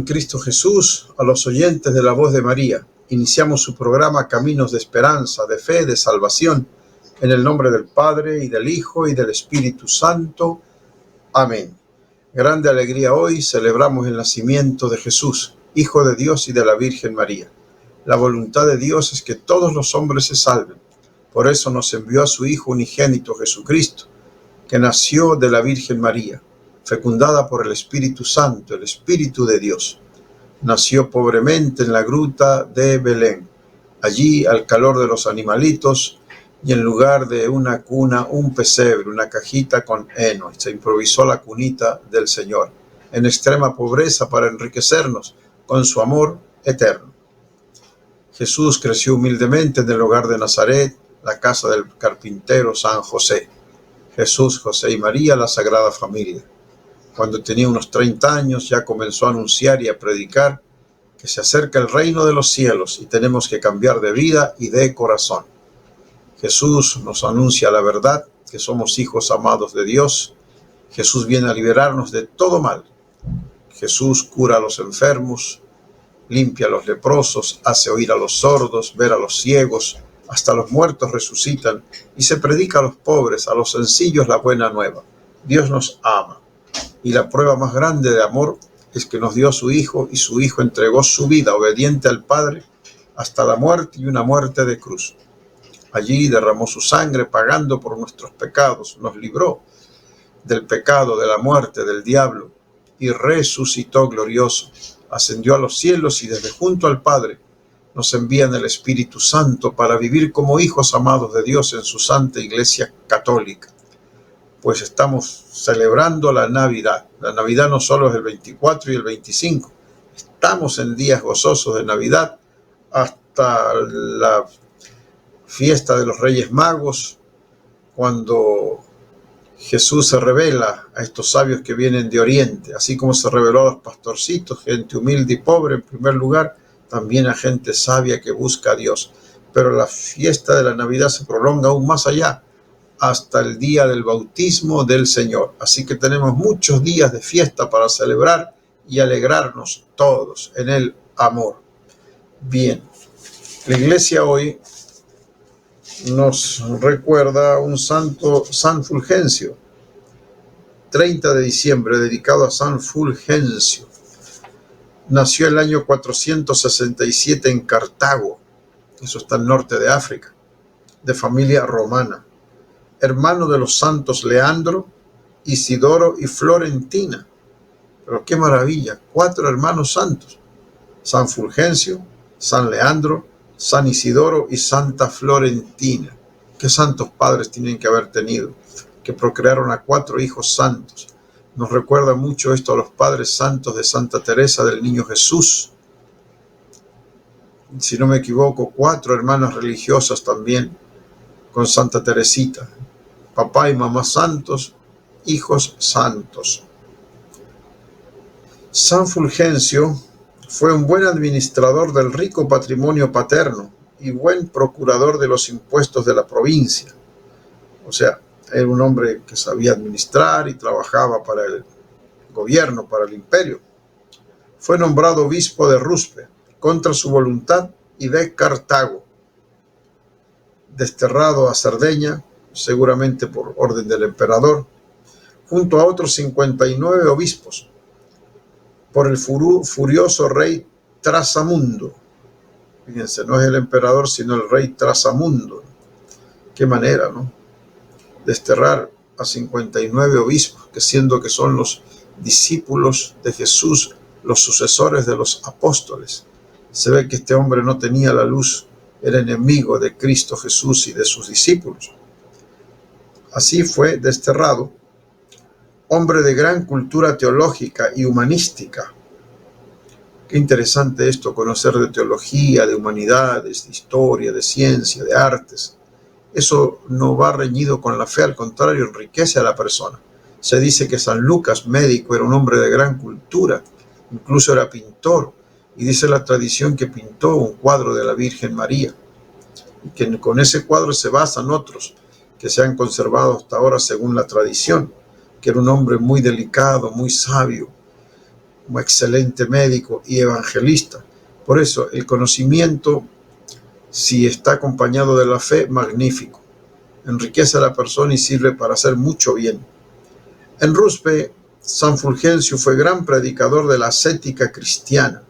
Cristo Jesús, a los oyentes de la Voz de María. Iniciamos su programa Caminos de Esperanza, de Fe, de Salvación, en el nombre del Padre, y del Hijo, y del Espíritu Santo. Amén. Grande alegría hoy celebramos el nacimiento de Jesús, Hijo de Dios y de la Virgen María. La voluntad de Dios es que todos los hombres se salven. Por eso nos envió a su Hijo unigénito Jesucristo, que nació de la Virgen María, fecundada por el Espíritu Santo, el Espíritu de Dios. Nació pobremente en la gruta de Belén, allí al calor de los animalitos, y en lugar de una cuna, un pesebre, una cajita con heno. Se improvisó la cunita del Señor, en extrema pobreza para enriquecernos con su amor eterno. Jesús creció humildemente en el hogar de Nazaret, la casa del carpintero San José. Jesús, José y María, la Sagrada Familia. Cuando tenía unos 30 años ya comenzó a anunciar y a predicar que se acerca el reino de los cielos y tenemos que cambiar de vida y de corazón. Jesús nos anuncia la verdad, que somos hijos amados de Dios. Jesús viene a liberarnos de todo mal. Jesús cura a los enfermos, limpia a los leprosos, hace oír a los sordos, ver a los ciegos, hasta los muertos resucitan, y se predica a los pobres, a los sencillos la buena nueva. Dios nos ama. Y la prueba más grande de amor es que nos dio a su Hijo, y su Hijo entregó su vida obediente al Padre hasta la muerte, y una muerte de cruz. Allí derramó su sangre pagando por nuestros pecados, nos libró del pecado, de la muerte, del diablo, y resucitó glorioso. Ascendió a los cielos y desde junto al Padre nos envía en el Espíritu Santo para vivir como hijos amados de Dios en su Santa Iglesia Católica. Pues estamos celebrando la Navidad. La Navidad no solo es el 24 y el 25. Estamos en días gozosos de Navidad hasta la fiesta de los Reyes Magos, cuando Jesús se revela a estos sabios que vienen de Oriente, así como se reveló a los pastorcitos, gente humilde y pobre en primer lugar, también a gente sabia que busca a Dios. Pero la fiesta de la Navidad se prolonga aún más allá, hasta el día del bautismo del Señor. Así que tenemos muchos días de fiesta para celebrar y alegrarnos todos en el amor. Bien, la Iglesia hoy nos recuerda un santo, San Fulgencio, 30 de diciembre, dedicado a San Fulgencio. Nació el año 467 en Cartago, eso está al norte de África, de familia romana. Hermano de los santos Leandro, Isidoro y Florentina. Pero qué maravilla, 4 hermanos santos: San Fulgencio, San Leandro, San Isidoro y Santa Florentina. Qué santos padres tienen que haber tenido, que procrearon a 4 hijos santos. Nos recuerda mucho esto a los padres santos de Santa Teresa del Niño Jesús. Si no me equivoco, 4 hermanas religiosas también con Santa Teresita. Papá y mamá santos, hijos santos. San Fulgencio fue un buen administrador del rico patrimonio paterno y buen procurador de los impuestos de la provincia. O sea, era un hombre que sabía administrar y trabajaba para el gobierno, para el imperio. Fue nombrado obispo de Ruspe contra su voluntad y de Cartago. Desterrado a Cerdeña, seguramente por orden del emperador, junto a otros 59 obispos, por el furioso rey Trasamundo. Fíjense, no es el emperador, sino el rey Trasamundo. Qué manera, ¿no? Desterrar a 59 obispos, que siendo que son los discípulos de Jesús, los sucesores de los apóstoles. Se ve que este hombre no tenía la luz, era enemigo de Cristo Jesús y de sus discípulos. Así fue desterrado. Hombre de gran cultura teológica y humanística. Qué interesante esto, conocer de teología, de humanidades, de historia, de ciencia, de artes. Eso no va reñido con la fe, al contrario, enriquece a la persona. Se dice que San Lucas, médico, era un hombre de gran cultura, incluso era pintor, y dice la tradición que pintó un cuadro de la Virgen María, y que con ese cuadro se basan otros que se han conservado hasta ahora según la tradición, que era un hombre muy delicado, muy sabio, como excelente médico y evangelista. Por eso, el conocimiento, si está acompañado de la fe, magnífico. Enriquece a la persona y sirve para hacer mucho bien. En Ruspe, San Fulgencio fue gran predicador de la ascética cristiana.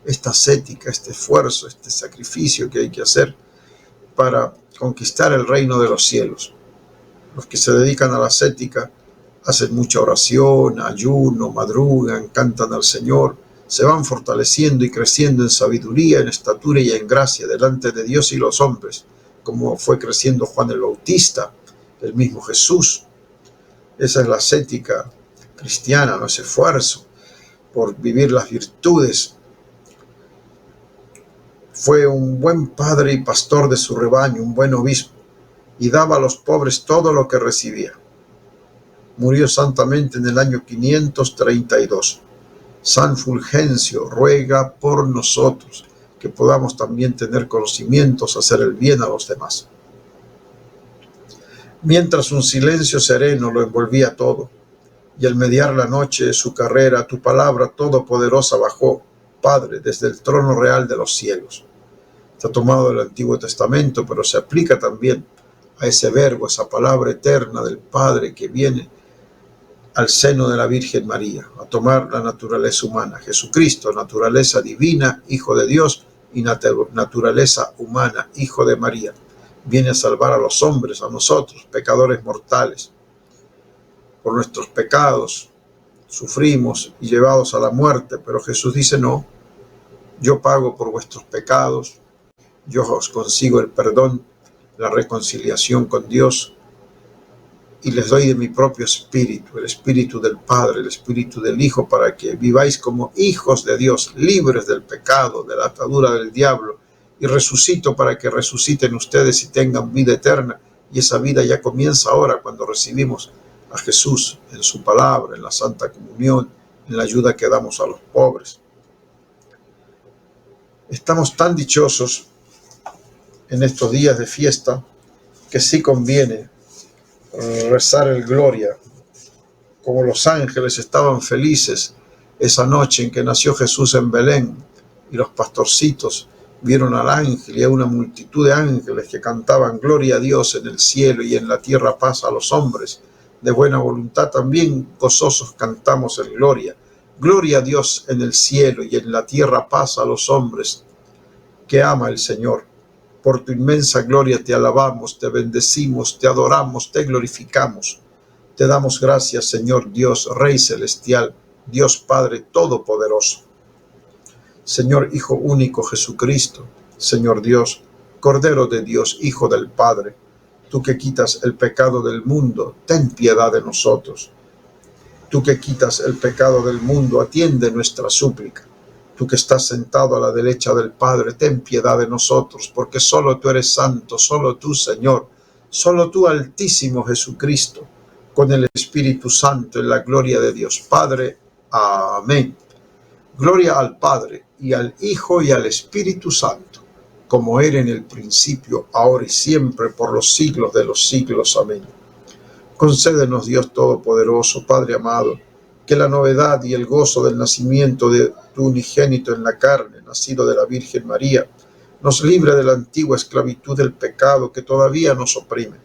Esta ascética, este esfuerzo, este sacrificio que hay que hacer para conquistar el reino de los cielos. Los que se dedican a la ascética hacen mucha oración, ayuno, madrugan, cantan al Señor, se van fortaleciendo y creciendo en sabiduría, en estatura y en gracia delante de Dios y los hombres, como fue creciendo Juan el Bautista, el mismo Jesús. Esa es la ascética cristiana, no es esfuerzo por vivir las virtudes. Fue un buen padre y pastor de su rebaño, un buen obispo, y daba a los pobres todo lo que recibía. Murió santamente en el año 532. San Fulgencio ruega por nosotros, que podamos también tener conocimientos, hacer el bien a los demás. Mientras un silencio sereno lo envolvía todo, y al mediar la noche de su carrera, tu palabra todopoderosa bajó, Padre, desde el trono real de los cielos. Está tomado del Antiguo Testamento, pero se aplica también a ese verbo, esa palabra eterna del Padre que viene al seno de la Virgen María, a tomar la naturaleza humana. Jesucristo, naturaleza divina, Hijo de Dios, y naturaleza humana, Hijo de María. Viene a salvar a los hombres, a nosotros, pecadores mortales. Por nuestros pecados sufrimos y llevados a la muerte, pero Jesús dice: no, yo pago por vuestros pecados, yo os consigo el perdón, la reconciliación con Dios, y les doy de mi propio espíritu, el espíritu del Padre, el espíritu del Hijo, para que viváis como hijos de Dios, libres del pecado, de la atadura del diablo, y resucito para que resuciten ustedes y tengan vida eterna, y esa vida ya comienza ahora cuando recibimos a Jesús en su palabra, en la Santa Comunión, en la ayuda que damos a los pobres. Estamos tan dichosos en estos días de fiesta que sí conviene rezar el Gloria, como los ángeles estaban felices esa noche en que nació Jesús en Belén, y los pastorcitos vieron al ángel y a una multitud de ángeles que cantaban gloria a Dios en el cielo y en la tierra paz a los hombres de buena voluntad. También gozosos cantamos el Gloria. Gloria a Dios en el cielo y en la tierra paz a los hombres que ama el Señor. Por tu inmensa gloria te alabamos, te bendecimos, te adoramos, te glorificamos. Te damos gracias, Señor Dios, Rey celestial, Dios Padre todopoderoso. Señor Hijo único Jesucristo, Señor Dios, Cordero de Dios, Hijo del Padre, tú que quitas el pecado del mundo, ten piedad de nosotros. Tú que quitas el pecado del mundo, atiende nuestra súplica. Tú que estás sentado a la derecha del Padre, ten piedad de nosotros, porque solo tú eres santo, solo tú, Señor, solo tú, Altísimo Jesucristo, con el Espíritu Santo, en la gloria de Dios Padre. Amén. Gloria al Padre, y al Hijo, y al Espíritu Santo, como era en el principio, ahora y siempre, por los siglos de los siglos. Amén. Concédenos, Dios Todopoderoso, Padre amado, que la novedad y el gozo del nacimiento de tu unigénito en la carne, nacido de la Virgen María, nos libre de la antigua esclavitud del pecado que todavía nos oprime.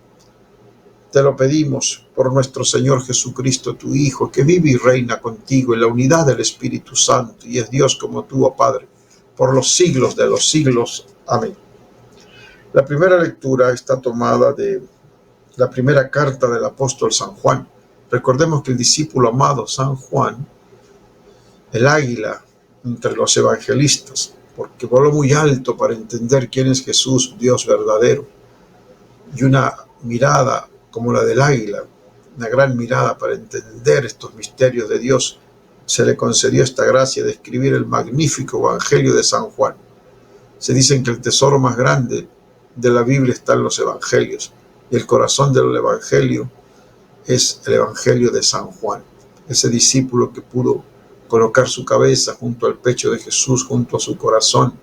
Te lo pedimos por nuestro Señor Jesucristo, tu Hijo, que vive y reina contigo en la unidad del Espíritu Santo, y es Dios como tú, oh Padre, por los siglos de los siglos. Amén. La primera lectura está tomada de la primera carta del apóstol San Juan. Recordemos que el discípulo amado San Juan, el águila entre los evangelistas, porque voló muy alto para entender quién es Jesús, Dios verdadero, y una mirada como la del águila, una gran mirada para entender estos misterios de Dios, se le concedió esta gracia de escribir el magnífico Evangelio de San Juan. Se dicen que el tesoro más grande de la Biblia está en los Evangelios, y el corazón del Evangelio es el Evangelio de San Juan, ese discípulo que pudo colocar su cabeza junto al pecho de Jesús, junto a su corazón,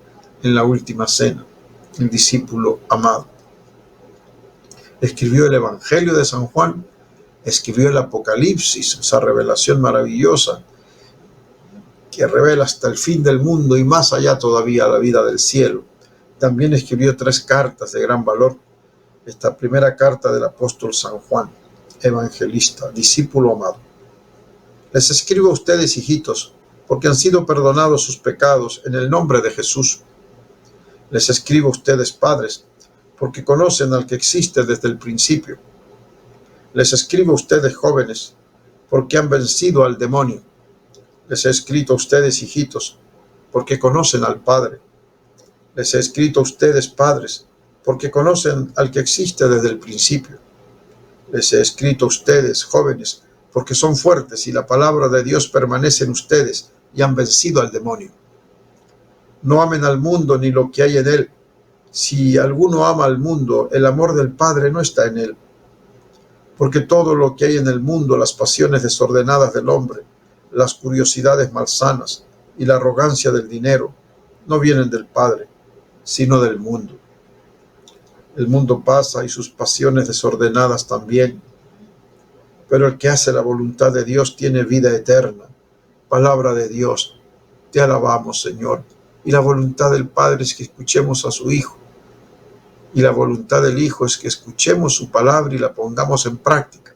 en la última cena, el discípulo amado. Escribió el Evangelio de San Juan, escribió el Apocalipsis, esa revelación maravillosa que revela hasta el fin del mundo y más allá todavía la vida del cielo. También escribió 3 cartas de gran valor. Esta primera carta del apóstol San Juan, evangelista, discípulo amado. Les escribo a ustedes, hijitos, porque han sido perdonados sus pecados en el nombre de Jesús. Les escribo a ustedes, padres, porque conocen al que existe desde el principio. Les escribo a ustedes, jóvenes, porque han vencido al demonio. Les he escrito a ustedes, hijitos, porque conocen al Padre. Les he escrito a ustedes, padres, porque conocen al que existe desde el principio. Les he escrito a ustedes, jóvenes, porque son fuertes y la palabra de Dios permanece en ustedes y han vencido al demonio. No amen al mundo ni lo que hay en él. Si alguno ama al mundo, el amor del Padre no está en él. Porque todo lo que hay en el mundo, las pasiones desordenadas del hombre, las curiosidades malsanas y la arrogancia del dinero, no vienen del Padre, sino del mundo. El mundo pasa y sus pasiones desordenadas también, pero el que hace la voluntad de Dios tiene vida eterna. Palabra de Dios, te alabamos, Señor. Y la voluntad del Padre es que escuchemos a su Hijo. Y la voluntad del Hijo es que escuchemos su palabra y la pongamos en práctica.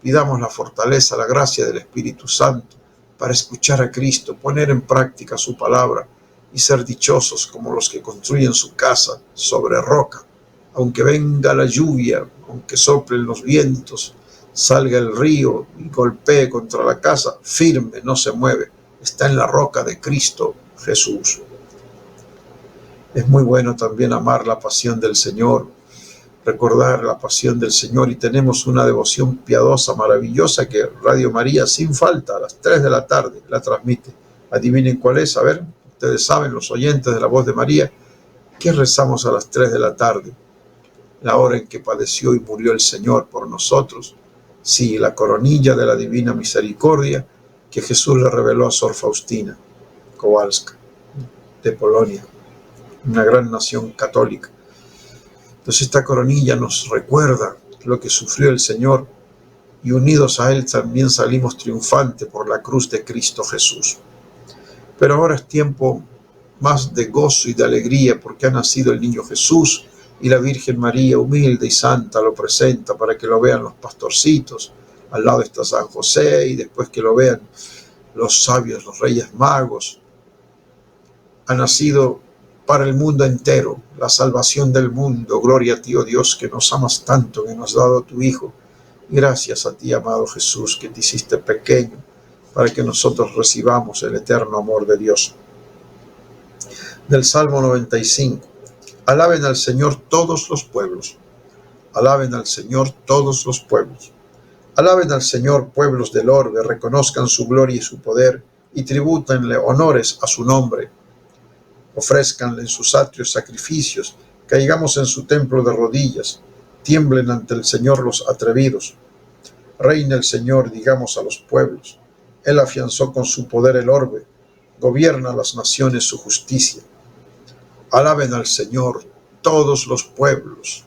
Pidamos la fortaleza, la gracia del Espíritu Santo para escuchar a Cristo, poner en práctica su palabra y ser dichosos como los que construyen su casa sobre roca. Aunque venga la lluvia, aunque soplen los vientos, salga el río y golpee contra la casa, firme, no se mueve. Está en la roca de Cristo Jesús. Es muy bueno también amar la pasión del Señor, recordar la pasión del Señor, y tenemos una devoción piadosa, maravillosa, que Radio María sin falta a las 3 de la tarde la transmite. Adivinen cuál es, a ver, ustedes saben, los oyentes de la Voz de María, ¿qué rezamos a las 3 de la tarde? La hora en que padeció y murió el Señor por nosotros. Sí, la coronilla de la Divina Misericordia que Jesús le reveló a Sor Faustina Kowalska de Polonia, una gran nación católica. Entonces esta coronilla nos recuerda lo que sufrió el Señor y unidos a Él también salimos triunfantes por la cruz de Cristo Jesús. Pero ahora es tiempo más de gozo y de alegría porque ha nacido el niño Jesús y la Virgen María, humilde y santa, lo presenta para que lo vean los pastorcitos. Al lado está San José y después que lo vean los sabios, los reyes magos. Ha nacido para el mundo entero, la salvación del mundo. Gloria a ti, oh Dios, que nos amas tanto, que nos has dado a tu Hijo. Gracias a ti, amado Jesús, que te hiciste pequeño, para que nosotros recibamos el eterno amor de Dios. Del Salmo 95. Alaben al Señor todos los pueblos. Alaben al Señor todos los pueblos. Alaben al Señor pueblos del orbe, reconozcan su gloria y su poder, y tribútenle honores a su nombre. Ofrézcanle en sus atrios sacrificios, caigamos en su templo de rodillas, tiemblen ante el Señor los atrevidos. Reina el Señor, digamos a los pueblos. Él afianzó con su poder el orbe, gobierna a las naciones su justicia. Alaben al Señor todos los pueblos.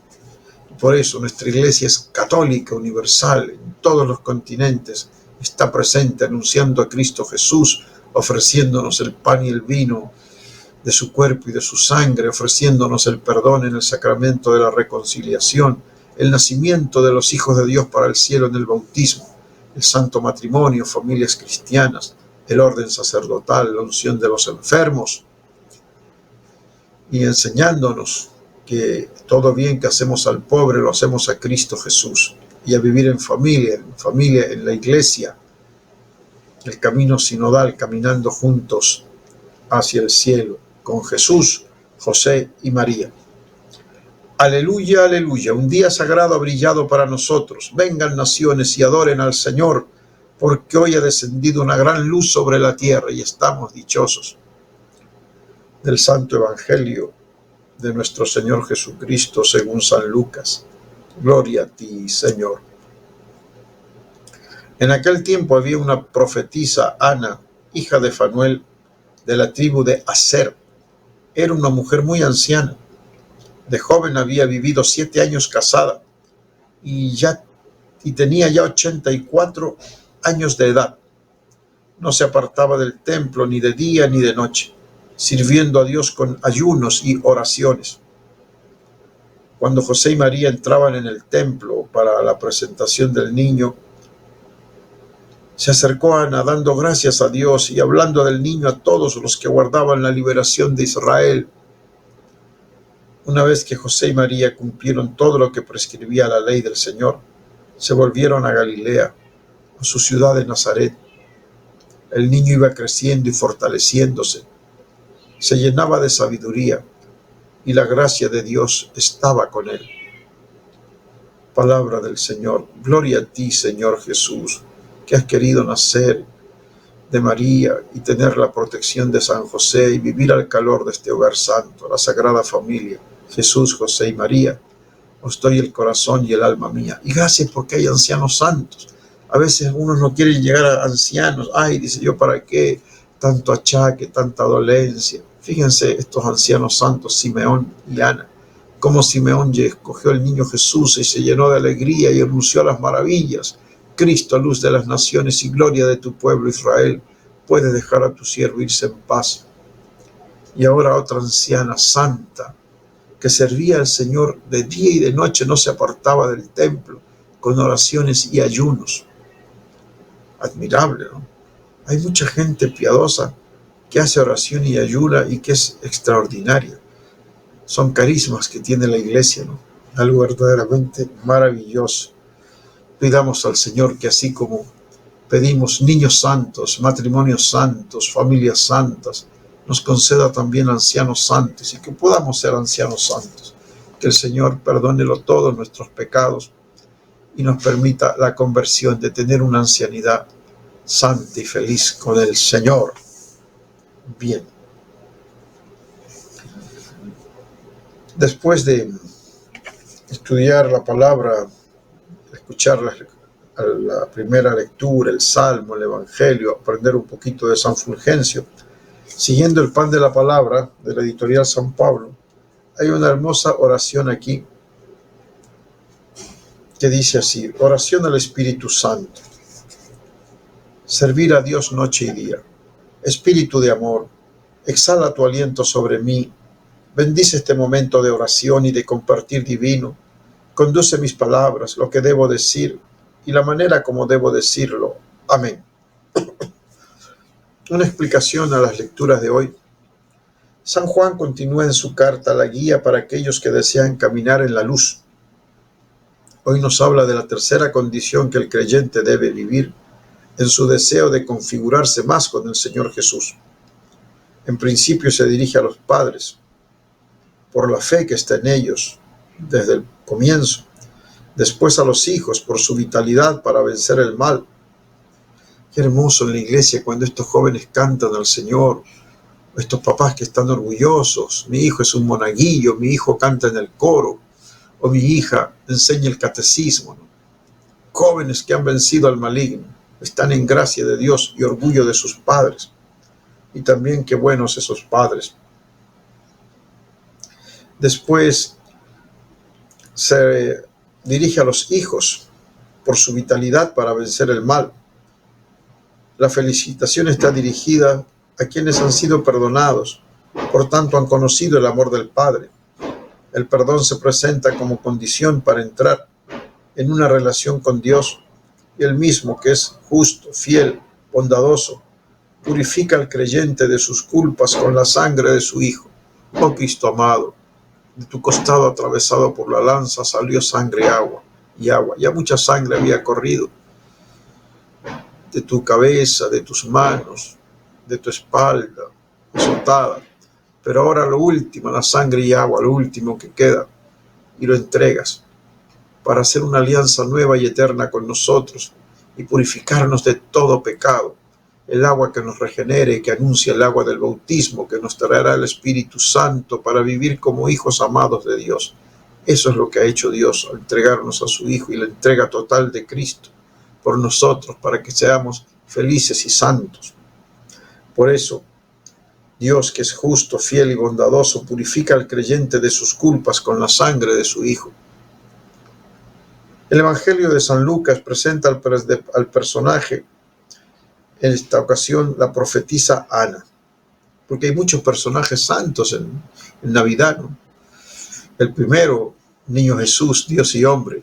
Por eso nuestra iglesia es católica, universal, en todos los continentes. Está presente anunciando a Cristo Jesús, ofreciéndonos el pan y el vino de su cuerpo y de su sangre, ofreciéndonos el perdón en el sacramento de la reconciliación, el nacimiento de los hijos de Dios para el cielo en el bautismo, el santo matrimonio, familias cristianas, el orden sacerdotal, la unción de los enfermos, y enseñándonos que todo bien que hacemos al pobre lo hacemos a Cristo Jesús, y a vivir en familia, en la iglesia, el camino sinodal, caminando juntos hacia el cielo, con Jesús, José y María. Aleluya, aleluya, un día sagrado ha brillado para nosotros. Vengan naciones y adoren al Señor, porque hoy ha descendido una gran luz sobre la tierra y estamos dichosos. Del Santo Evangelio de nuestro Señor Jesucristo según San Lucas. Gloria a ti, Señor. En aquel tiempo había una profetisa, Ana, hija de Fanuel, de la tribu de Aser. Era una mujer muy anciana. De joven había vivido 7 años casada y tenía ya 84 años de edad. no se apartaba del templo ni de día ni de noche, sirviendo a Dios con ayunos y oraciones. Cuando José y María entraban en el templo para la presentación del niño, se acercó Ana dando gracias a Dios y hablando del niño a todos los que guardaban la liberación de Israel. Una vez que José y María cumplieron todo lo que prescribía la ley del Señor, se volvieron a Galilea, a su ciudad de Nazaret. El niño iba creciendo y fortaleciéndose, se llenaba de sabiduría y la gracia de Dios estaba con él. Palabra del Señor. Gloria a ti, Señor Jesús, que has querido nacer de María y tener la protección de San José y vivir al calor de este hogar santo, la Sagrada Familia, Jesús, José y María. Os doy el corazón y el alma mía. Y gracias porque hay ancianos santos. A veces unos no quieren llegar a ancianos. Ay, dice yo, ¿para qué tanto achaque, tanta dolencia? Fíjense estos ancianos santos, Simeón y Ana. Cómo Simeón escogió al niño Jesús y se llenó de alegría y anunció las maravillas. Cristo, luz de las naciones y gloria de tu pueblo Israel, puedes dejar a tu siervo irse en paz. Y ahora otra anciana santa, que servía al Señor de día y de noche, no se apartaba del templo, con oraciones y ayunos. Admirable, ¿no? Hay mucha gente piadosa que hace oración y ayuna y que es extraordinaria. Son carismas que tiene la iglesia, ¿no? Algo verdaderamente maravilloso. Pidamos al Señor que así como pedimos niños santos, matrimonios santos, familias santas, nos conceda también ancianos santos y que podamos ser ancianos santos. Que el Señor perdónelo todos nuestros pecados y nos permita la conversión de tener una ancianidad santa y feliz con el Señor. Bien. Después de estudiar la palabra, escuchar la primera lectura, el Salmo, el Evangelio, aprender un poquito de San Fulgencio, siguiendo el pan de la palabra de la editorial San Pablo, hay una hermosa oración aquí que dice así: oración al Espíritu Santo. Servir a Dios noche y día. Espíritu de amor, exhala tu aliento sobre mí. Bendice este momento de oración y de compartir divino. Conduce mis palabras, lo que debo decir y la manera como debo decirlo. Amén. Una explicación a las lecturas de hoy. San Juan continúa en su carta la guía para aquellos que desean caminar en la luz. Hoy nos habla de la tercera condición que el creyente debe vivir en su deseo de configurarse más con el Señor Jesús. En principio se dirige a los padres, por la fe que está en ellos desde el comienzo. Después a los hijos, por su vitalidad para vencer el mal. Qué hermoso en la iglesia cuando estos jóvenes cantan al Señor, estos papás que están orgullosos. Mi hijo es un monaguillo, mi hijo canta en el coro, o mi hija enseña el catecismo, ¿no? Jóvenes que han vencido al maligno, están en gracia de Dios y orgullo de sus padres. Y también qué buenos esos padres. Después se dirige a los hijos por su vitalidad para vencer el mal. La felicitación está dirigida a quienes han sido perdonados, por tanto han conocido el amor del Padre. El perdón se presenta como condición para entrar en una relación con Dios, y Él mismo, que es justo, fiel, bondadoso, purifica al creyente de sus culpas con la sangre de su Hijo. Oh Cristo amado, de tu costado atravesado por la lanza salió sangre y agua. Ya mucha sangre había corrido de tu cabeza, de tus manos, de tu espalda, azotada. Pero ahora lo último, la sangre y agua, lo último que queda, y lo entregas para hacer una alianza nueva y eterna con nosotros y purificarnos de todo pecado. El agua que nos regenere y que anuncia el agua del bautismo que nos traerá el Espíritu Santo para vivir como hijos amados de Dios. Eso es lo que ha hecho Dios al entregarnos a su Hijo y la entrega total de Cristo por nosotros para que seamos felices y santos. Por eso, Dios, que es justo, fiel y bondadoso, purifica al creyente de sus culpas con la sangre de su Hijo. El Evangelio de San Lucas presenta al personaje en esta ocasión la profetisa Ana, porque hay muchos personajes santos en Navidad, ¿no? El primero, Niño Jesús, Dios y hombre,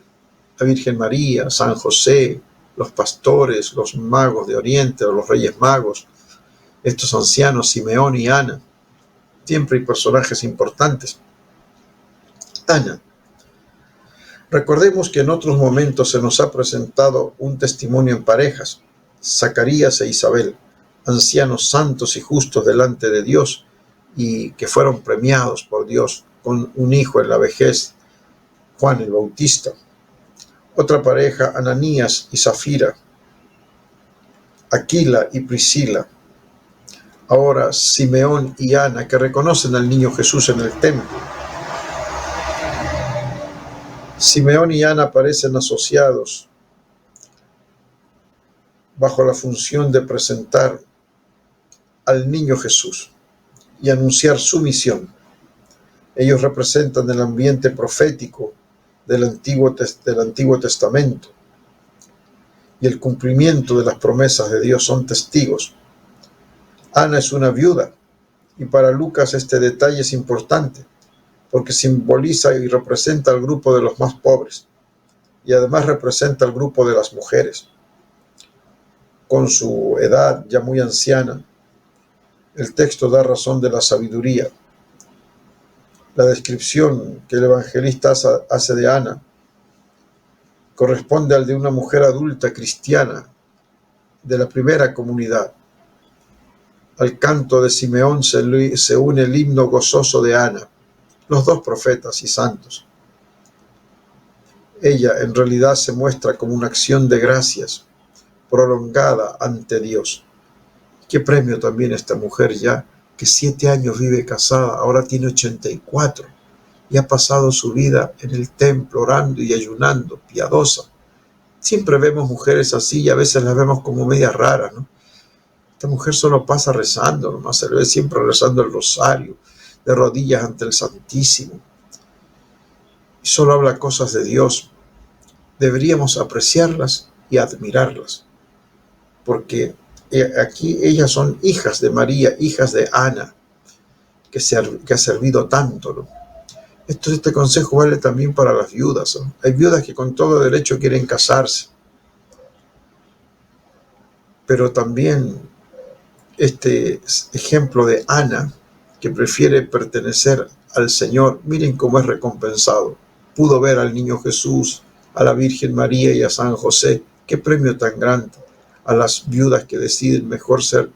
la Virgen María, San José, los pastores, los magos de Oriente o los Reyes Magos, estos ancianos, Simeón y Ana. Siempre hay personajes importantes. Ana. Recordemos que en otros momentos se nos ha presentado un testimonio en parejas, Zacarías e Isabel, ancianos santos y justos delante de Dios y que fueron premiados por Dios con un hijo en la vejez, Juan el Bautista. Otra pareja, Ananías y Zafira, Aquila y Priscila. Ahora Simeón y Ana, que reconocen al niño Jesús en el templo. Simeón y Ana parecen asociados bajo la función de presentar al niño Jesús y anunciar su misión. Ellos representan el ambiente profético del Antiguo Testamento y el cumplimiento de las promesas de Dios, son testigos. Ana es una viuda y para Lucas este detalle es importante porque simboliza y representa al grupo de los más pobres y además representa al grupo de las mujeres. Con su edad ya muy anciana, el texto da razón de la sabiduría. La descripción que el evangelista hace de Ana corresponde al de una mujer adulta cristiana de la primera comunidad. Al canto de Simeón se une el himno gozoso de Ana, los dos profetas y santos. Ella en realidad se muestra como una acción de gracias prolongada ante Dios. Qué premio también esta mujer ya, que 7 años vive casada, ahora tiene 84, y ha pasado su vida en el templo orando y ayunando, piadosa. Siempre vemos mujeres así y a veces las vemos como medias raras, ¿no? Esta mujer solo pasa rezando, nomás se le ve siempre rezando el rosario, de rodillas ante el Santísimo. Y solo habla cosas de Dios. Deberíamos apreciarlas y admirarlas, porque aquí ellas son hijas de María, hijas de Ana, que ha servido tanto, ¿no? Este consejo vale también para las viudas, ¿no? Hay viudas que con todo derecho quieren casarse, pero también este ejemplo de Ana, que prefiere pertenecer al Señor, miren cómo es recompensado. Pudo ver al niño Jesús, a la Virgen María y a San José. Qué premio tan grande a las viudas que deciden mejor ser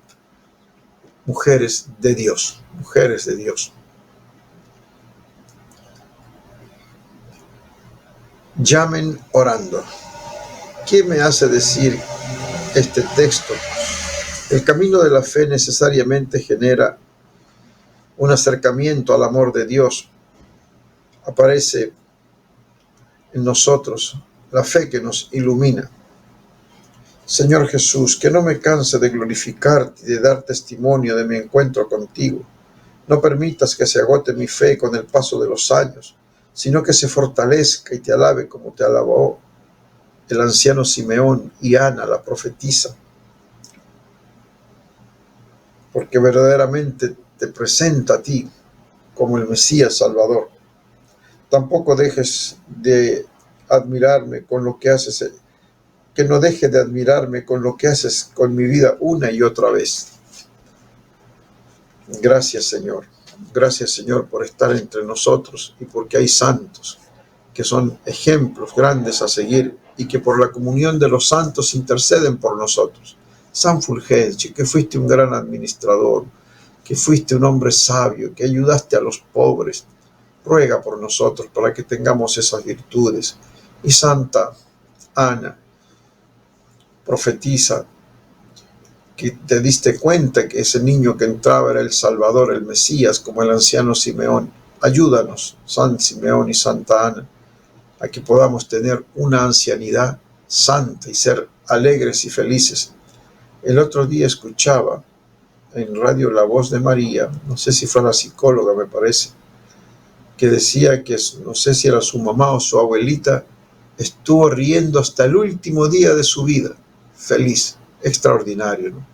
mujeres de Dios, mujeres de Dios. Llamen orando. ¿Qué me hace decir este texto? El camino de la fe necesariamente genera un acercamiento al amor de Dios. Aparece en nosotros la fe que nos ilumina. Señor Jesús, que no me canse de glorificarte y de dar testimonio de mi encuentro contigo. No permitas que se agote mi fe con el paso de los años, sino que se fortalezca y te alabe como te alabó el anciano Simeón y Ana, la profetisa. Porque verdaderamente te presenta a ti como el Mesías Salvador. Tampoco dejes de admirarme con lo que haces, que no deje de admirarme con lo que haces con mi vida una y otra vez. Gracias, Señor. Gracias, Señor, por estar entre nosotros y porque hay santos que son ejemplos grandes a seguir y que por la comunión de los santos interceden por nosotros. San Fulgencio, que fuiste un gran administrador, que fuiste un hombre sabio, que ayudaste a los pobres, ruega por nosotros para que tengamos esas virtudes. Y Santa Ana, profetiza, que te diste cuenta que ese niño que entraba era el Salvador, el Mesías, como el anciano Simeón. Ayúdanos, San Simeón y Santa Ana, a que podamos tener una ancianidad santa y ser alegres y felices. El otro día escuchaba en radio La Voz de María, no sé si fue la psicóloga, me parece, que decía que, no sé si era su mamá o su abuelita, estuvo riendo hasta el último día de su vida, feliz, extraordinario, ¿no?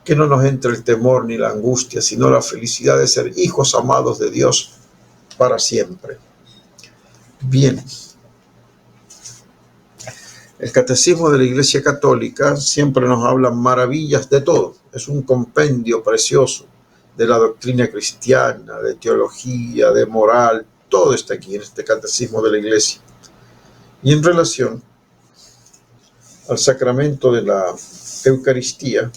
que no nos entre el temor ni la angustia, sino la felicidad de ser hijos amados de Dios para siempre. Bien. El Catecismo de la Iglesia Católica siempre nos habla maravillas de todo. Es un compendio precioso de la doctrina cristiana, de teología, de moral. Todo está aquí en este Catecismo de la Iglesia. Y en relación al sacramento de la Eucaristía,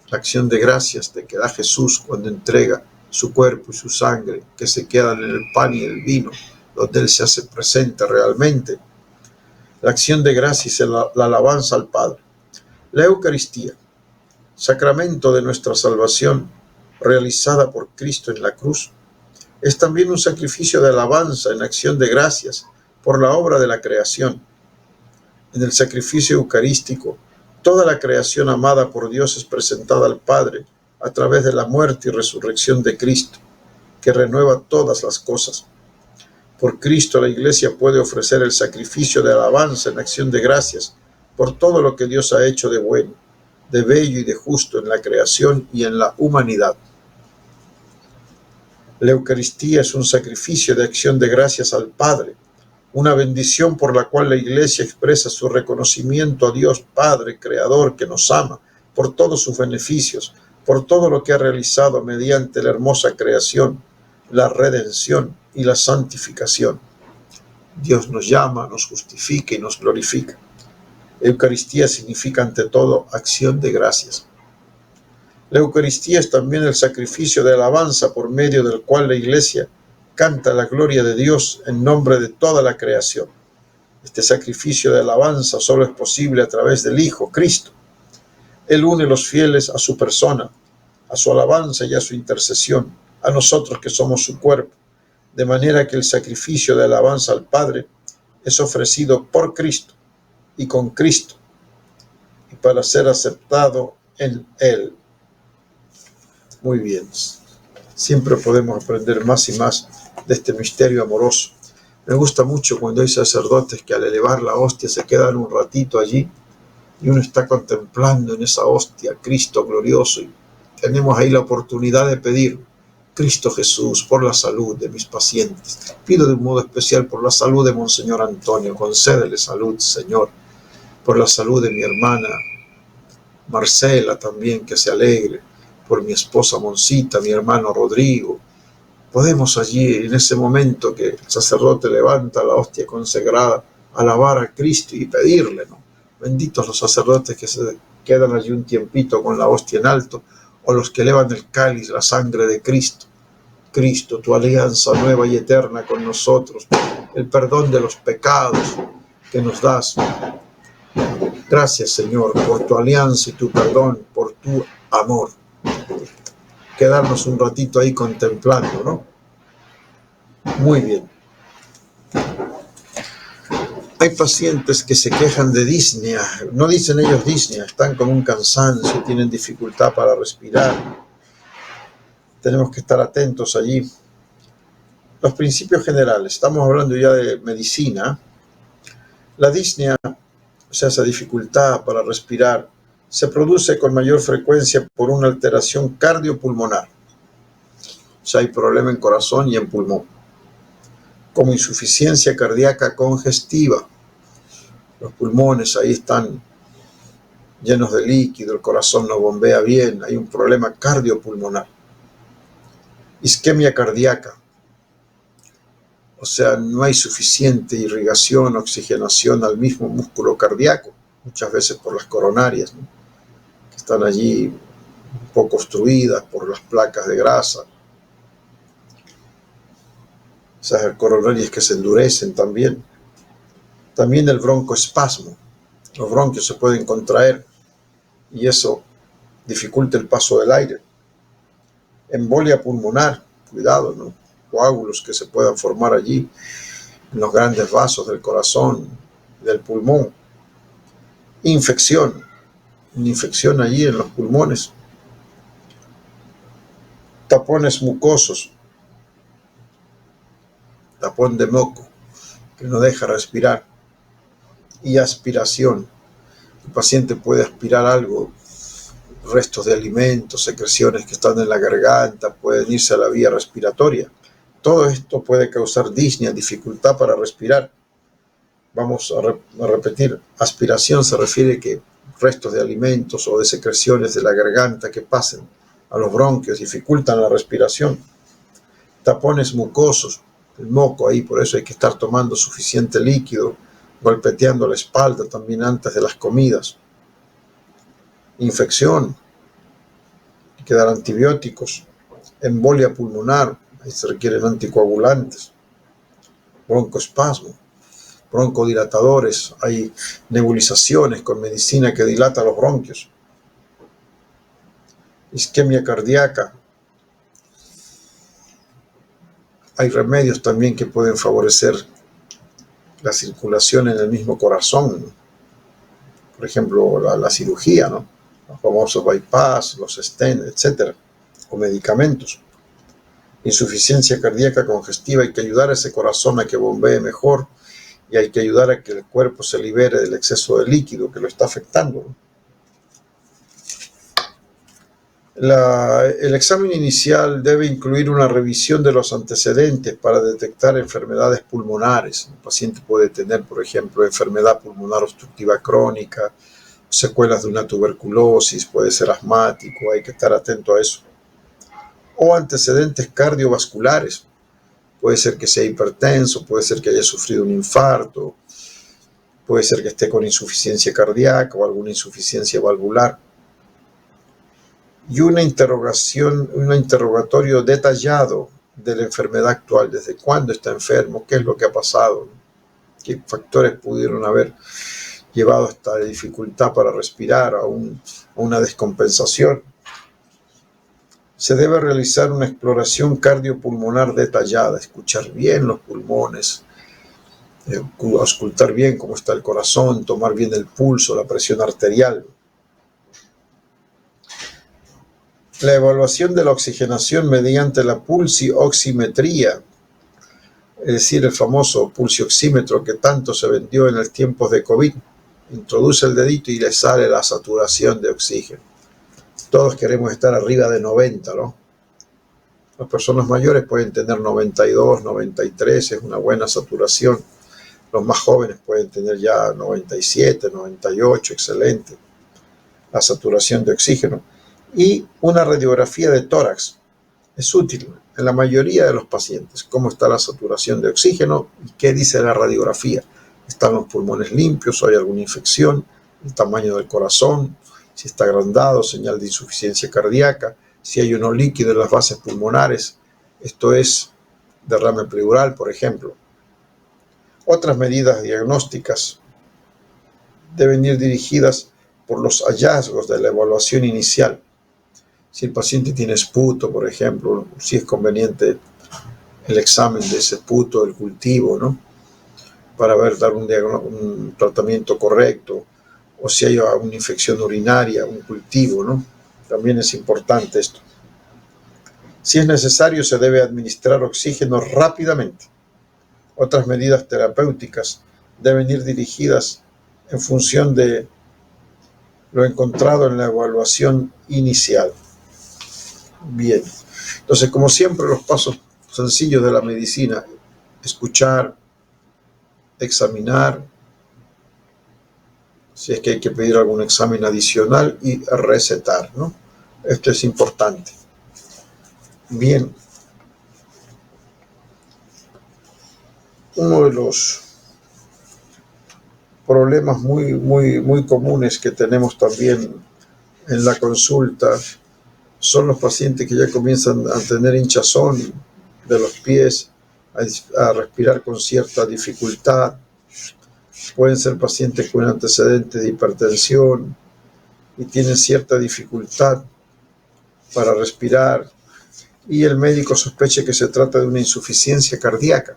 la acción de gracias de que da Jesús cuando entrega su cuerpo y su sangre, que se quedan en el pan y el vino, donde Él se hace presente realmente. La acción de gracias es la alabanza al Padre. La Eucaristía, sacramento de nuestra salvación, realizada por Cristo en la cruz, es también un sacrificio de alabanza en acción de gracias por la obra de la creación. En el sacrificio eucarístico, toda la creación amada por Dios es presentada al Padre a través de la muerte y resurrección de Cristo, que renueva todas las cosas. Por Cristo la Iglesia puede ofrecer el sacrificio de alabanza en acción de gracias por todo lo que Dios ha hecho de bueno, de bello y de justo en la creación y en la humanidad. La Eucaristía es un sacrificio de acción de gracias al Padre, una bendición por la cual la Iglesia expresa su reconocimiento a Dios Padre, Creador, que nos ama, por todos sus beneficios, por todo lo que ha realizado mediante la hermosa creación, la redención y la santificación. Dios nos llama, nos justifica y nos glorifica. Eucaristía significa ante todo acción de gracias. La Eucaristía es también el sacrificio de alabanza por medio del cual la Iglesia canta la gloria de Dios en nombre de toda la creación. Este sacrificio de alabanza solo es posible a través del Hijo, Cristo. Él une los fieles a su persona, a su alabanza y a su intercesión, a nosotros que somos su cuerpo, de manera que el sacrificio de alabanza al Padre es ofrecido por Cristo y con Cristo, y para ser aceptado en Él. Muy bien, siempre podemos aprender más y más de este misterio amoroso. Me gusta mucho cuando hay sacerdotes que al elevar la hostia se quedan un ratito allí y uno está contemplando en esa hostia a Cristo glorioso y tenemos ahí la oportunidad de pedir: Cristo Jesús, por la salud de mis pacientes. Pido de un modo especial por la salud de Monseñor Antonio. Concédele salud, Señor. Por la salud de mi hermana Marcela también, que se alegre. Por mi esposa Moncita, mi hermano Rodrigo. Podemos allí, en ese momento que el sacerdote levanta la hostia consagrada, alabar a Cristo y pedirle, ¿no? Benditos los sacerdotes que se quedan allí un tiempito con la hostia en alto, o los que elevan el cáliz, la sangre de Cristo. Cristo, tu alianza nueva y eterna con nosotros, el perdón de los pecados que nos das. Gracias, Señor, por tu alianza y tu perdón, por tu amor. Quedarnos un ratito ahí contemplando, ¿no? Muy bien. Hay pacientes que se quejan de disnea, no dicen ellos disnea, están con un cansancio, tienen dificultad para respirar. Tenemos que estar atentos allí. Los principios generales, estamos hablando ya de medicina. La disnea, o sea, esa dificultad para respirar, se produce con mayor frecuencia por una alteración cardiopulmonar. O sea, hay problema en corazón y en pulmón, como insuficiencia cardíaca congestiva. Los pulmones ahí están llenos de líquido, el corazón no bombea bien, hay un problema cardiopulmonar. Isquemia cardíaca, o sea, no hay suficiente irrigación, oxigenación al mismo músculo cardíaco, muchas veces por las coronarias, ¿no? Que están allí un poco obstruidas por las placas de grasa. Esas coronarias que se endurecen también. También el broncoespasmo. Los bronquios se pueden contraer y eso dificulta el paso del aire. Embolia pulmonar, cuidado, ¿no? Coágulos que se puedan formar allí en los grandes vasos del corazón, del pulmón. Infección, una infección allí en los pulmones. Tapones mucosos, tapón de moco que no deja respirar. Y aspiración. El paciente puede aspirar algo restos de alimentos, secreciones que están en la garganta, pueden irse a la vía respiratoria. Todo esto puede causar disnea, dificultad para respirar. Vamos a repetir, aspiración se refiere que restos de alimentos o de secreciones de la garganta que pasen a los bronquios dificultan la respiración. Tapones mucosos, el moco ahí, por eso hay que estar tomando suficiente líquido, golpeteando la espalda también antes de las comidas. Infección, hay que dar antibióticos. Embolia pulmonar, ahí se requieren anticoagulantes. Broncoespasmo, broncodilatadores, hay nebulizaciones con medicina que dilata los bronquios. Isquemia cardíaca, hay remedios también que pueden favorecer la circulación en el mismo corazón. Por ejemplo, la cirugía, ¿no? Los famosos bypass, los stent, etc. O medicamentos. Insuficiencia cardíaca congestiva, hay que ayudar a ese corazón a que bombee mejor y hay que ayudar a que el cuerpo se libere del exceso de líquido que lo está afectando, ¿no? El examen inicial debe incluir una revisión de los antecedentes para detectar enfermedades pulmonares. El paciente puede tener, por ejemplo, enfermedad pulmonar obstructiva crónica, secuelas de una tuberculosis, puede ser asmático, hay que estar atento a eso. O antecedentes cardiovasculares, puede ser que sea hipertenso, puede ser que haya sufrido un infarto, puede ser que esté con insuficiencia cardíaca o alguna insuficiencia valvular. Y un interrogatorio detallado de la enfermedad actual, desde cuándo está enfermo, qué es lo que ha pasado, qué factores pudieron haber llevado a esta dificultad para respirar, a una descompensación. Se debe realizar una exploración cardiopulmonar detallada, escuchar bien los pulmones, auscultar bien cómo está el corazón, tomar bien el pulso, la presión arterial. La evaluación de la oxigenación mediante la pulsioximetría, es decir, el famoso pulsioxímetro que tanto se vendió en el tiempo de COVID. Introduce el dedito y le sale la saturación de oxígeno. Todos queremos estar arriba de 90, ¿no? Las personas mayores pueden tener 92, 93, es una buena saturación. Los más jóvenes pueden tener ya 97, 98, excelente. La saturación de oxígeno. Y una radiografía de tórax es útil en la mayoría de los pacientes. ¿Cómo está la saturación de oxígeno? ¿Y qué dice la radiografía? ¿Están los pulmones limpios? ¿Hay alguna infección? ¿El tamaño del corazón? Si está agrandado, señal de insuficiencia cardíaca. Si hay uno líquido en las bases pulmonares, esto es derrame pleural, por ejemplo. Otras medidas diagnósticas deben ir dirigidas por los hallazgos de la evaluación inicial. Si el paciente tiene esputo, por ejemplo, si es conveniente el examen de ese esputo, el cultivo, ¿no? Para dar un tratamiento correcto, o si hay una infección urinaria, un cultivo, ¿no? También es importante esto. Si es necesario, se debe administrar oxígeno rápidamente. Otras medidas terapéuticas deben ir dirigidas en función de lo encontrado en la evaluación inicial. Bien, entonces, como siempre, los pasos sencillos de la medicina: escuchar, examinar, si es que hay que pedir algún examen adicional, y recetar, ¿no? Esto es importante. Bien, uno de los problemas muy comunes que tenemos también en la consulta son los pacientes que ya comienzan a tener hinchazón de los pies, a respirar con cierta dificultad. Pueden ser pacientes con antecedentes de hipertensión y tienen cierta dificultad para respirar, y el médico sospecha que se trata de una insuficiencia cardíaca.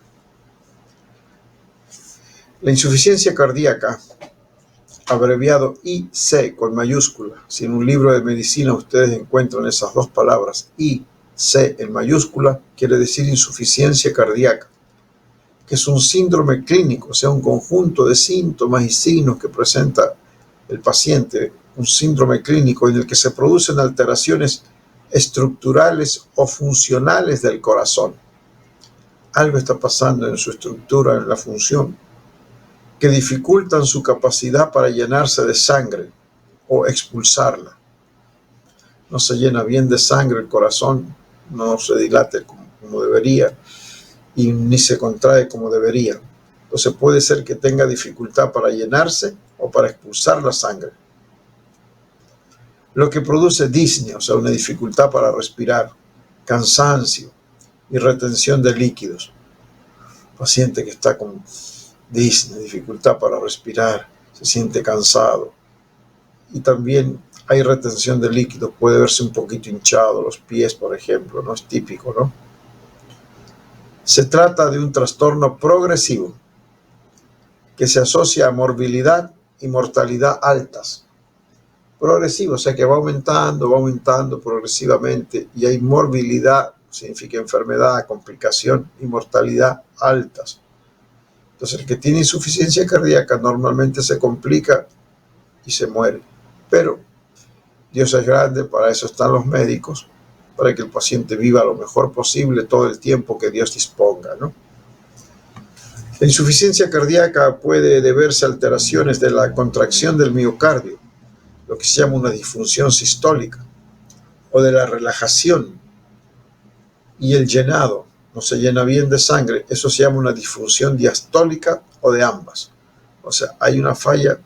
La insuficiencia cardíaca, abreviado IC con mayúscula. Si en un libro de medicina ustedes encuentran esas dos palabras, IC en mayúscula, quiere decir insuficiencia cardíaca, que es un síndrome clínico, o sea, un conjunto de síntomas y signos que presenta el paciente un síndrome clínico en el que se producen alteraciones estructurales o funcionales del corazón. Algo está pasando en su estructura, en la función, que dificultan su capacidad para llenarse de sangre o expulsarla. No se llena bien de sangre el corazón, no se dilate como debería y ni se contrae como debería. Entonces puede ser que tenga dificultad para llenarse o para expulsar la sangre. Lo que produce disnea, o sea, una dificultad para respirar, cansancio y retención de líquidos. Paciente que está con disnea, dificultad para respirar, se siente cansado. Y también hay retención de líquidos, puede verse un poquito hinchado, los pies, por ejemplo, no es típico, ¿no? Se trata de un trastorno progresivo que se asocia a morbilidad y mortalidad altas. Progresivo, o sea que va aumentando progresivamente, y hay morbilidad, significa enfermedad, complicación, y mortalidad altas. Entonces el que tiene insuficiencia cardíaca normalmente se complica y se muere. Pero Dios es grande, para eso están los médicos, para que el paciente viva lo mejor posible todo el tiempo que Dios disponga, ¿no? La insuficiencia cardíaca puede deberse a alteraciones de la contracción del miocardio, lo que se llama una disfunción sistólica, o de la relajación y el llenado, no se llena bien de sangre, eso se llama una disfunción diastólica o de ambas. O sea, hay una falla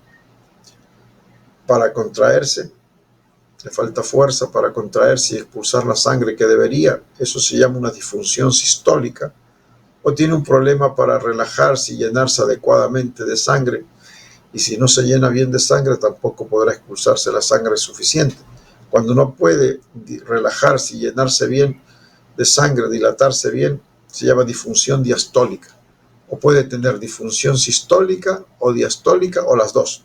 para contraerse, le falta fuerza para contraerse y expulsar la sangre que debería, eso se llama una disfunción sistólica, o tiene un problema para relajarse y llenarse adecuadamente de sangre, y si no se llena bien de sangre tampoco podrá expulsarse la sangre suficiente. Cuando no puede relajarse y llenarse bien de sangre, dilatarse bien, se llama disfunción diastólica, o puede tener disfunción sistólica o diastólica o las dos.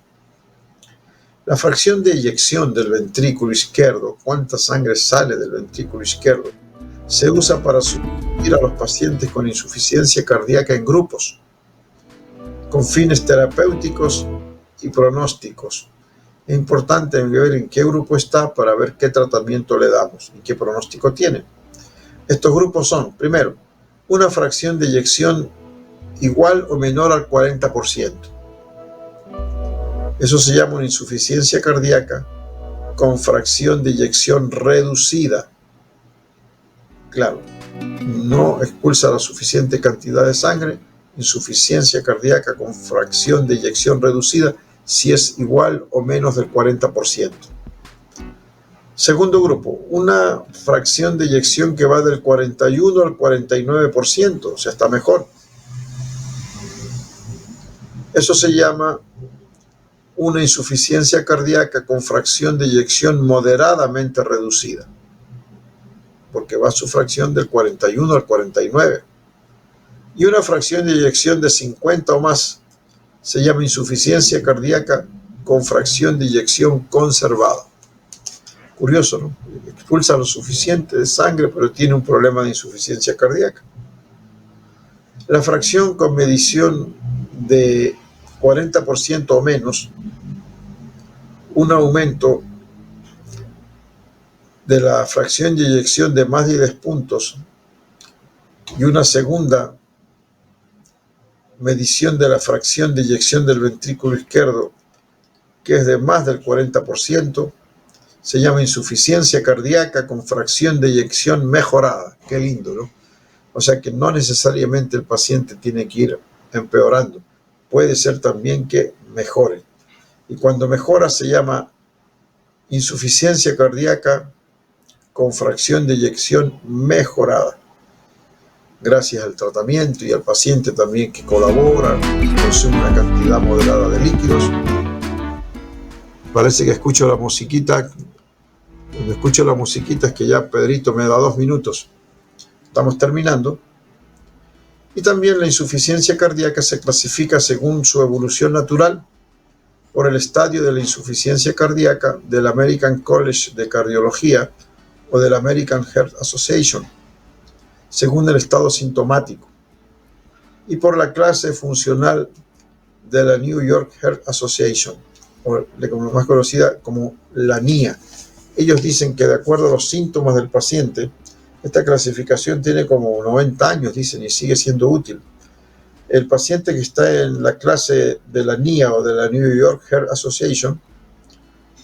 La fracción de eyección del ventrículo izquierdo, cuánta sangre sale del ventrículo izquierdo, se usa para sustituir a los pacientes con insuficiencia cardíaca en grupos, con fines terapéuticos y pronósticos. Es importante ver en qué grupo está para ver qué tratamiento le damos y qué pronóstico tiene. Estos grupos son, primero, una fracción de eyección igual o menor al 40%. Eso se llama una insuficiencia cardíaca con fracción de eyección reducida. Claro, no expulsa la suficiente cantidad de sangre, insuficiencia cardíaca con fracción de eyección reducida si es igual o menos del 40%. Segundo grupo, una fracción de eyección que va del 41 al 49%, o sea, está mejor. Eso se llama una insuficiencia cardíaca con fracción de eyección moderadamente reducida, porque va su fracción del 41 al 49. Y una fracción de eyección de 50 o más se llama insuficiencia cardíaca con fracción de eyección conservada. Curioso, ¿no? Expulsa lo suficiente de sangre, pero tiene un problema de insuficiencia cardíaca. La fracción con medición de 40% o menos, un aumento de la fracción de eyección de más de 10 puntos y una segunda medición de la fracción de eyección del ventrículo izquierdo, que es de más del 40%, se llama insuficiencia cardíaca con fracción de eyección mejorada. Qué lindo, ¿no? O sea que no necesariamente el paciente tiene que ir empeorando. Puede ser también que mejore. Y cuando mejora se llama insuficiencia cardíaca con fracción de eyección mejorada. Gracias al tratamiento y al paciente también que colabora y consume una cantidad moderada de líquidos. Parece que escucho la musiquita. Cuando escucho la musiquita es que ya Pedrito me da 2 minutos. Estamos terminando. Y también la insuficiencia cardíaca se clasifica según su evolución natural por el estadio de la insuficiencia cardíaca del American College de Cardiología o del American Heart Association, según el estado sintomático, y por la clase funcional de la New York Heart Association. o como más conocida como la NIA. Ellos dicen que de acuerdo a los síntomas del paciente, esta clasificación tiene como 90 años, dicen, y sigue siendo útil. El paciente que está en la clase de la NIA o de la New York Heart Association,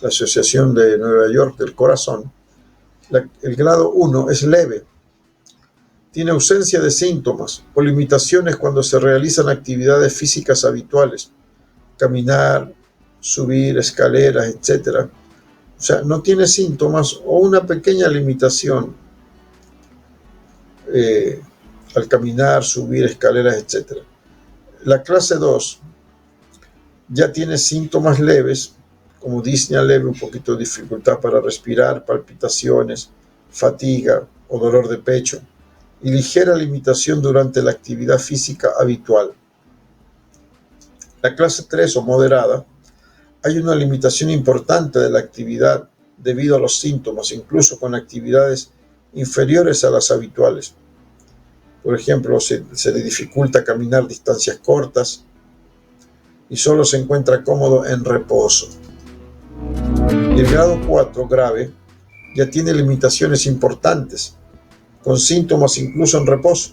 la Asociación de Nueva York del Corazón, el grado 1 es leve. Tiene ausencia de síntomas o limitaciones cuando se realizan actividades físicas habituales, caminar, subir escaleras, etc. O sea, no tiene síntomas o una pequeña limitación al caminar, subir escaleras, etc. La clase 2 ya tiene síntomas leves, como disnea leve, un poquito de dificultad para respirar, palpitaciones, fatiga o dolor de pecho, y ligera limitación durante la actividad física habitual. La clase 3 o moderada, hay una limitación importante de la actividad debido a los síntomas, incluso con actividades inferiores a las habituales. Por ejemplo, se le dificulta caminar distancias cortas y solo se encuentra cómodo en reposo. Y el grado 4, grave, ya tiene limitaciones importantes, con síntomas incluso en reposo.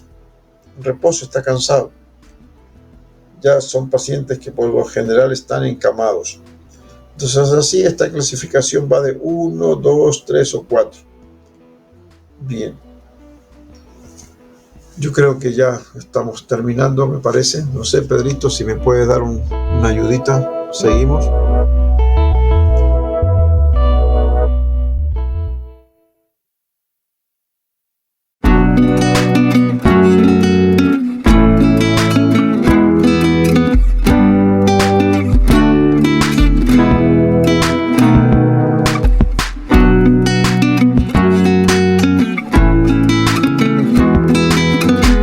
En reposo está cansado. Ya son pacientes que por lo general están encamados. Entonces así esta clasificación va de 1, 2, 3 o 4. Bien. Yo creo que ya estamos terminando, me parece. No sé, Pedrito, si me puedes dar una ayudita. Seguimos.